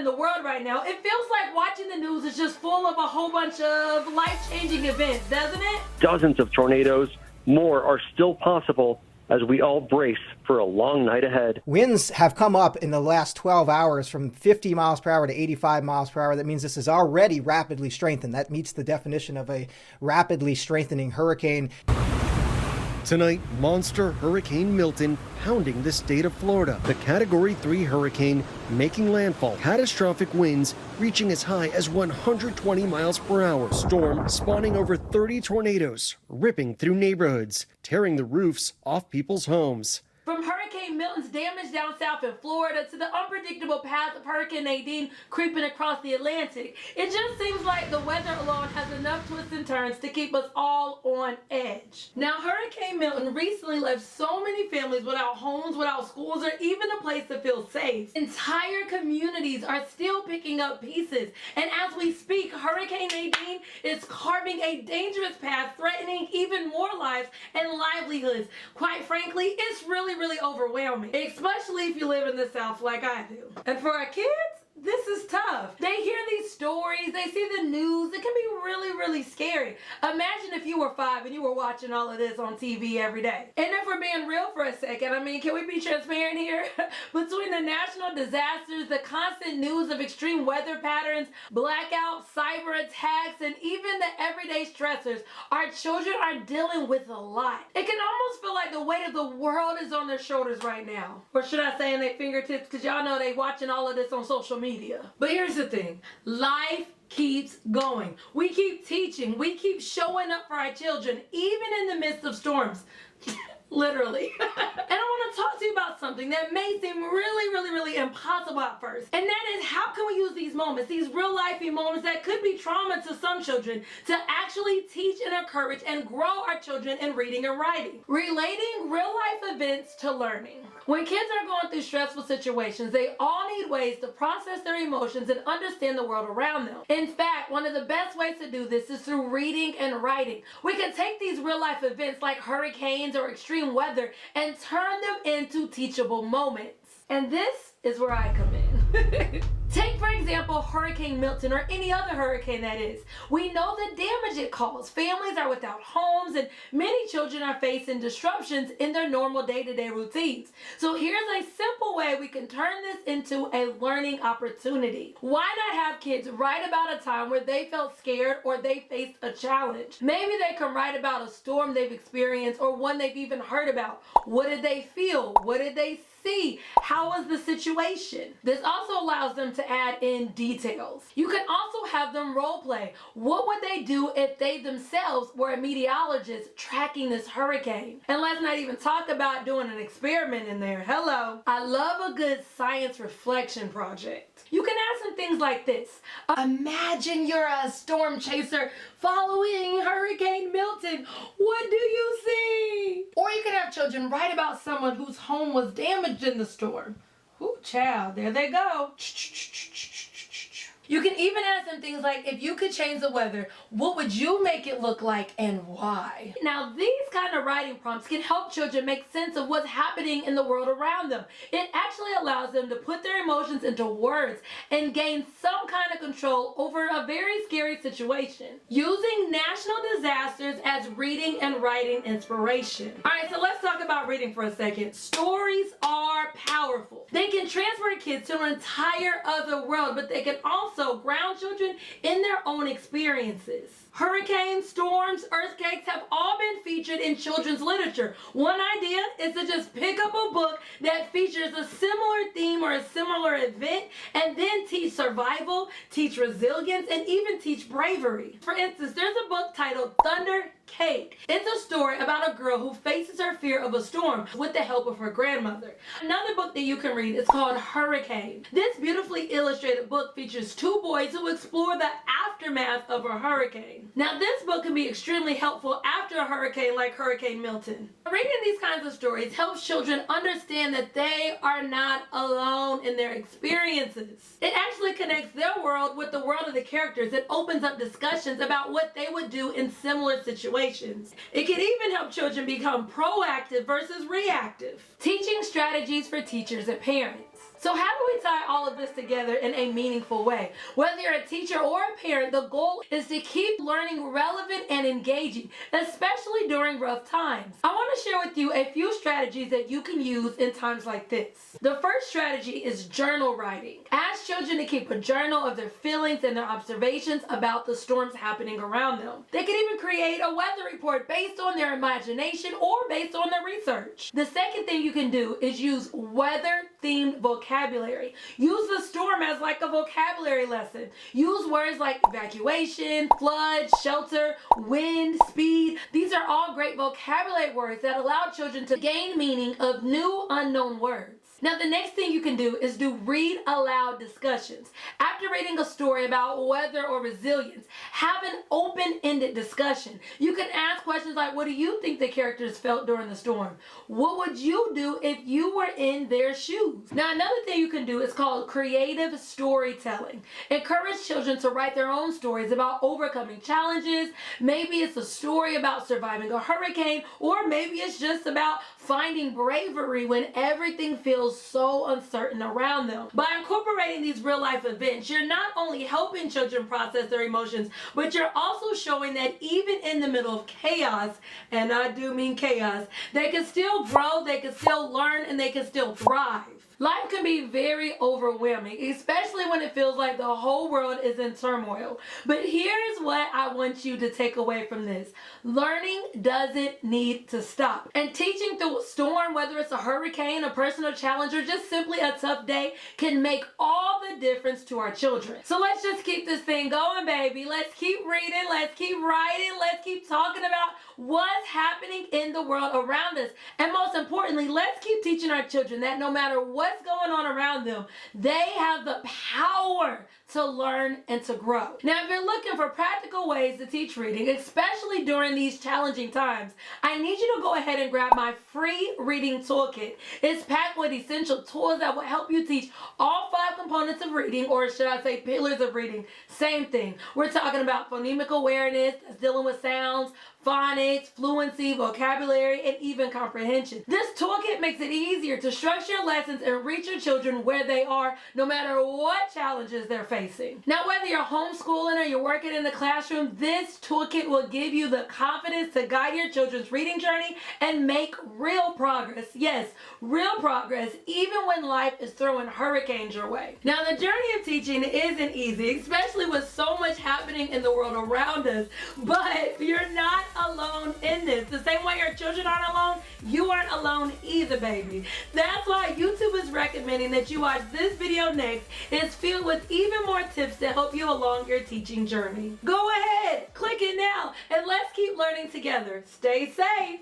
the world right now, it feels like watching the news is just full of a whole bunch of life-changing events, doesn't it? Dozens of tornadoes, more are still possible as we all brace for a long night ahead. Winds have come up in the last 12 hours from 50 miles per hour to 85 miles per hour. That means this is already rapidly strengthened. That meets the definition of a rapidly strengthening hurricane. Tonight, monster Hurricane Milton pounding the state of Florida. The Category 3 hurricane making landfall. Catastrophic winds reaching as high as 120 miles per hour. Storm spawning over 30 tornadoes, ripping through neighborhoods, tearing the roofs off people's homes. From Hurricane Milton's damage down south in Florida to the unpredictable path of Hurricane Nadine creeping across the Atlantic, it just seems like the weather alone has enough twists and turns to keep us all on edge. Now, Hurricane Milton recently left so many families without homes, without schools, or even a place to feel safe. Entire communities are still picking up pieces, and as we speak, Hurricane Nadine is carving a dangerous path, threatening even more lives and livelihoods. Quite frankly, it's really overwhelming, especially if you live in the South like I do. And for our kids, this is tough. They hear these stories, they see the news, it can be really scary. Imagine if you were 5 and you were watching all of this on TV every day. And if we're being real for a second, I mean, can we be transparent here? Between the national disasters, the constant news of extreme weather patterns, blackouts, cyber attacks, and even the everyday stressors, our children are dealing with a lot. It can almost feel like the weight of the world is on their shoulders right now. Or should I say in their fingertips, because y'all know they watching all of this on social media. But here's the thing, life keeps going. We keep teaching, we keep showing up for our children, even in the midst of storms. Literally. And I want to talk to you about something that may seem really impossible at first. And that is, how can we use these moments, these real-life moments that could be trauma to some children, to actually teach and encourage and grow our children in reading and writing? Relating real-life events to learning. When kids are going through stressful situations, they all need ways to process their emotions and understand the world around them. In fact, one of the best ways to do this is through reading and writing. We can take these real-life events like hurricanes or extreme weather and turn them into teachable moments. And this is where I come in. Take, for example, Hurricane Milton, or any other hurricane that is. We know the damage it caused. Families are without homes, and many children are facing disruptions in their normal day-to-day routines. So here's a simple way we can turn this into a learning opportunity. Why not have kids write about a time where they felt scared or they faced a challenge? Maybe they can write about a storm they've experienced or one they've even heard about. What did they feel? What did they see? How was the situation? This also allows them to add in details. You can also have them role play. What would they do if they themselves were a meteorologist tracking this hurricane? And let's not even talk about doing an experiment in there. Hello. I love a good science reflection project. You can ask them things like this. Imagine you're a storm chaser following Hurricane Milton. What do you see? Or you can have children write about someone whose home was damaged in the storm. Ooh, child, there they go. You can even ask them things like, if you could change the weather, what would you make it look like and why? Now, these kind of writing prompts can help children make sense of what's happening in the world around them. It actually allows them to put their emotions into words and gain some kind of control over a very scary situation. Using national disasters as reading and writing inspiration. All right, so let's talk about reading for a second. Stories are powerful. They can transport kids to an entire other world, but they can also ground children in their own experiences. Hurricanes, storms, earthquakes have all been featured in children's literature. One idea is to just pick up a book that features a similar theme or a similar event and then teach survival, teach resilience, and even teach bravery. For instance, there's a book titled Thunder Cake. It's a story about a girl who faces her fear of a storm with the help of her grandmother. Another book that you can read is called Hurricane. This beautifully illustrated book features two boys who explore the aftermath of a hurricane. Now, this book can be extremely helpful after a hurricane like Hurricane Milton. Reading these kinds of stories helps children understand that they are not alone in their experiences. It actually connects their world with the world of the characters. It opens up discussions about what they would do in similar situations. It can even help children become proactive versus reactive. Teaching strategies for teachers and parents. So how do we tie all of this together in a meaningful way? Whether you're a teacher or a parent, the goal is to keep learning relevant and engaging, especially during rough times. I want to share with you a few strategies that you can use in times like this. The first strategy is journal writing. Ask children to keep a journal of their feelings and their observations about the storms happening around them. They can even create a weather report based on their imagination or based on their research. The second thing you can do is use weather-themed vocabulary. Use the storm as like a vocabulary lesson. Use words like evacuation, flood, shelter, wind, speed. These are all great vocabulary words that allow children to gain meaning of new unknown words. Now, the next thing you can do is do read aloud discussions. After reading a story about weather or resilience, have an open-ended discussion. You can ask questions like, what do you think the characters felt during the storm? What would you do if you were in their shoes? Now, another thing you can do is called creative storytelling. Encourage children to write their own stories about overcoming challenges. Maybe it's a story about surviving a hurricane, or maybe it's just about finding bravery when everything feels so uncertain around them. By incorporating these real life events, you're not only helping children process their emotions, but you're also showing that even in the middle of chaos, and I do mean chaos, they can still grow, they can still learn, and they can still thrive. Life can be very overwhelming, especially when it feels like the whole world is in turmoil. But here's what I want you to take away from this. Learning doesn't need to stop. And teaching through a storm, whether it's a hurricane, a personal challenge, or just simply a tough day, can make all the difference to our children. So let's just keep this thing going, baby. Let's keep reading, let's keep writing, let's keep talking about what's happening in the world around us. And most importantly, let's keep teaching our children that no matter what's going on around them, they have the power to learn and to grow. Now, if you're looking for practical ways to teach reading, especially during these challenging times, I need you to go ahead and grab my free reading toolkit. It's packed with essential tools that will help you teach all 5 components of reading, or should I say pillars of reading. Same thing. We're talking about phonemic awareness, that's dealing with sounds, phonics, fluency, vocabulary, and even comprehension. This toolkit makes it easier to structure lessons and reach your children where they are, no matter what challenges they're facing. Now, whether you're homeschooling or you're working in the classroom, this toolkit will give you the confidence to guide your children's reading journey and make real progress. Yes, real progress, even when life is throwing hurricanes your way. Now, the journey of teaching isn't easy, especially with so much happening in the world around us, but you're not alone in this. The same way your children aren't alone, you aren't alone either, baby. That's why YouTube is recommending that you watch this video next. It's filled with even more tips to help you along your teaching journey. Go ahead, click it now, and let's keep learning together. Stay safe.